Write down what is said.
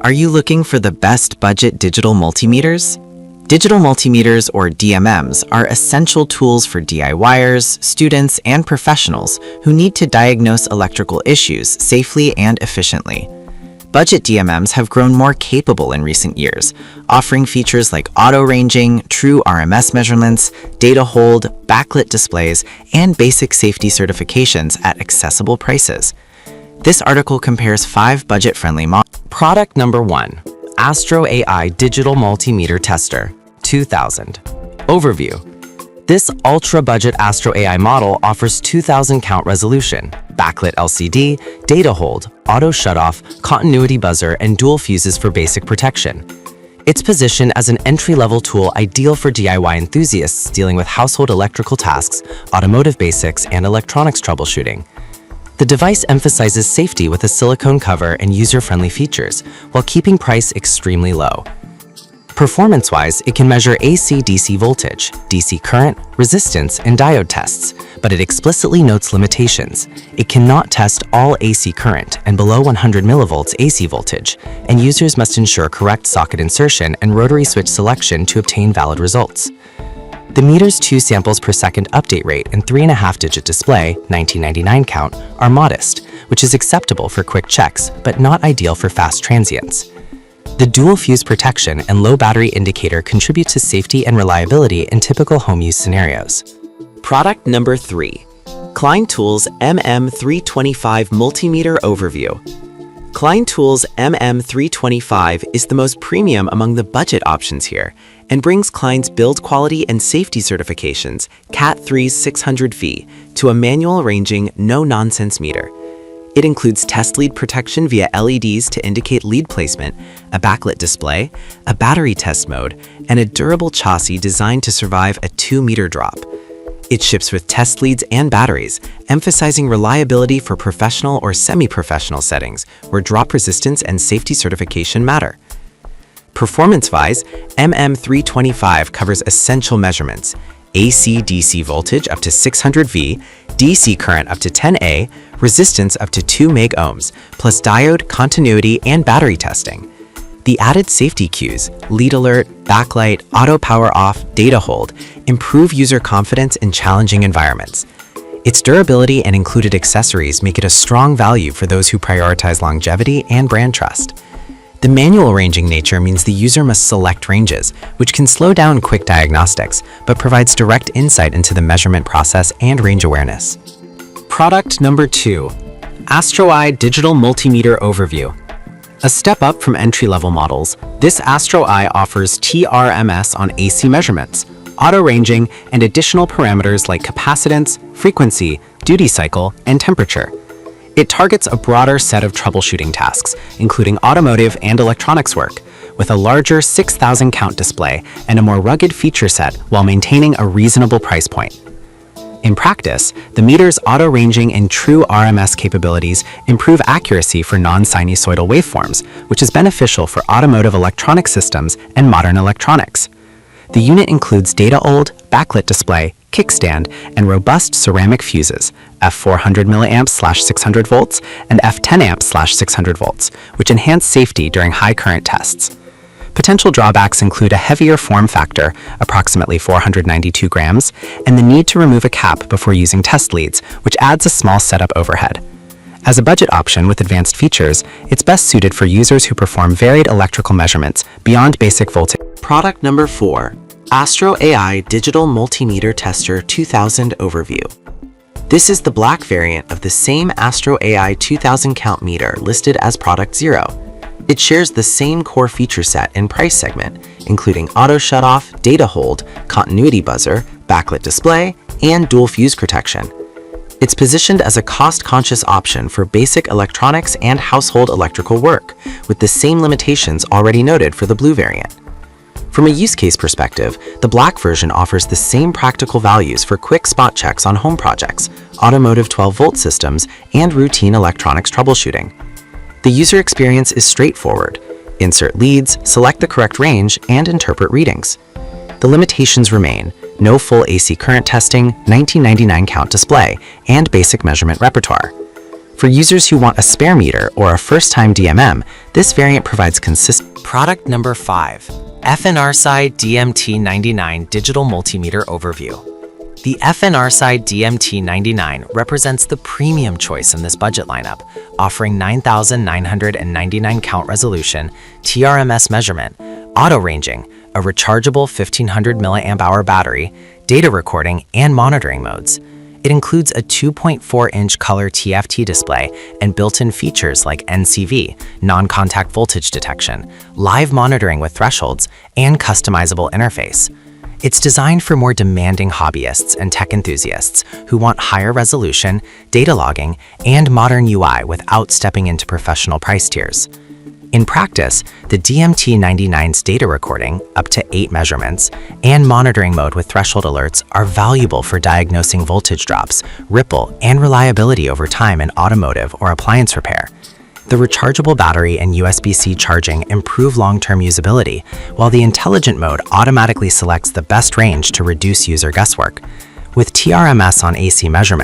Are you looking for the best budget digital multimeters? Digital multimeters, or DMMs, are essential tools for DIYers, students, and professionals who need to diagnose electrical issues safely and efficiently. Budget DMMs have grown more capable in recent years, offering features like auto-ranging, true RMS measurements, data hold, backlit displays, and basic safety certifications at accessible prices. This article compares 5 budget-friendly models. Product number 1. Astro AI Digital Multimeter Tester, 2000. Overview. This ultra-budget Astro AI model offers 2000 count resolution, backlit LCD, data hold, auto shutoff, continuity buzzer, and dual fuses for basic protection. It's positioned as an entry-level tool ideal for DIY enthusiasts dealing with household electrical tasks, automotive basics, and electronics troubleshooting. The device emphasizes safety with a silicone cover and user-friendly features, while keeping price extremely low. Performance-wise, it can measure AC-DC voltage, DC current, resistance, and diode tests, but it explicitly notes limitations. It cannot test all AC current and below 100 millivolts AC voltage, and users must ensure correct socket insertion and rotary switch selection to obtain valid results. The meter's 2 samples per second update rate and 3.5-digit display, 1999 count, are modest, which is acceptable for quick checks, but not ideal for fast transients. The dual fuse protection and low battery indicator contribute to safety and reliability in typical home use scenarios. Product number 3. Klein Tools MM325 Multimeter Overview. Klein Tools MM325 is the most premium among the budget options here and brings Klein's build quality and safety certifications Cat 3 600V to a manual ranging no-nonsense meter. It includes test lead protection via LEDs to indicate lead placement, a backlit display, a battery test mode, and a durable chassis designed to survive a 2-meter drop. It ships with test leads and batteries, emphasizing reliability for professional or semi-professional settings where drop resistance and safety certification matter. Performance-wise, MM325 covers essential measurements: AC-DC voltage up to 600V, DC current up to 10A, resistance up to 2 MΩ, plus diode, continuity, and battery testing. The added safety cues, lead alert, backlight, auto power off, data hold, improve user confidence in challenging environments. Its durability and included accessories make it a strong value for those who prioritize longevity and brand trust. The manual ranging nature means the user must select ranges, which can slow down quick diagnostics, but provides direct insight into the measurement process and range awareness. Product number 2. Astro AI Digital Multimeter Overview. A step up from entry-level models, this Astro AI offers TRMS on AC measurements, auto-ranging, and additional parameters like capacitance, frequency, duty cycle, and temperature. It targets a broader set of troubleshooting tasks, including automotive and electronics work, with a larger 6,000 count display and a more rugged feature set while maintaining a reasonable price point. In practice, the meter's auto-ranging and true RMS capabilities improve accuracy for non-sinusoidal waveforms, which is beneficial for automotive electronic systems and modern electronics. The unit includes data hold, backlit display, kickstand, and robust ceramic fuses, F400 mA/600 volts and F10 amp/600 volts, which enhance safety during high current tests. Potential drawbacks include a heavier form factor, approximately 492 grams, and the need to remove a cap before using test leads, which adds a small setup overhead. As a budget option with advanced features, it's best suited for users who perform varied electrical measurements beyond basic voltage. Product number 4. Astro AI Digital Multimeter Tester 2000 Overview. This is the black variant of the same Astro AI 2000 count meter listed as Product 0. It shares the same core feature set and price segment, including auto shutoff, data hold, continuity buzzer, backlit display, and dual fuse protection. It's positioned as a cost-conscious option for basic electronics and household electrical work, with the same limitations already noted for the blue variant. From a use case perspective, the black version offers the same practical values for quick spot checks on home projects, automotive 12-volt systems, and routine electronics troubleshooting. The user experience is straightforward. Insert leads, select the correct range, and interpret readings. The limitations remain: no full AC current testing, 1999 count display, and basic measurement repertoire. For users who want a spare meter or a first-time DMM, this variant provides consistent. Product number 5, FNR-SI DMT99 Digital Multimeter Overview. The FNR-SI DMT99 represents the premium choice in this budget lineup, offering 9,999 count resolution, TRMS measurement, auto ranging, a rechargeable 1500 mAh battery, data recording, and monitoring modes. It includes a 2.4-inch color TFT display and built-in features like NCV, non-contact voltage detection, live monitoring with thresholds, and customizable interface. It's designed for more demanding hobbyists and tech enthusiasts who want higher resolution, data logging, and modern UI without stepping into professional price tiers. In practice, the DMT99's data recording, up to 8 measurements, and monitoring mode with threshold alerts are valuable for diagnosing voltage drops, ripple, and reliability over time in automotive or appliance repair. The rechargeable battery and USB-C charging improve long-term usability, while the intelligent mode automatically selects the best range to reduce user guesswork. With TRMS on AC measurement,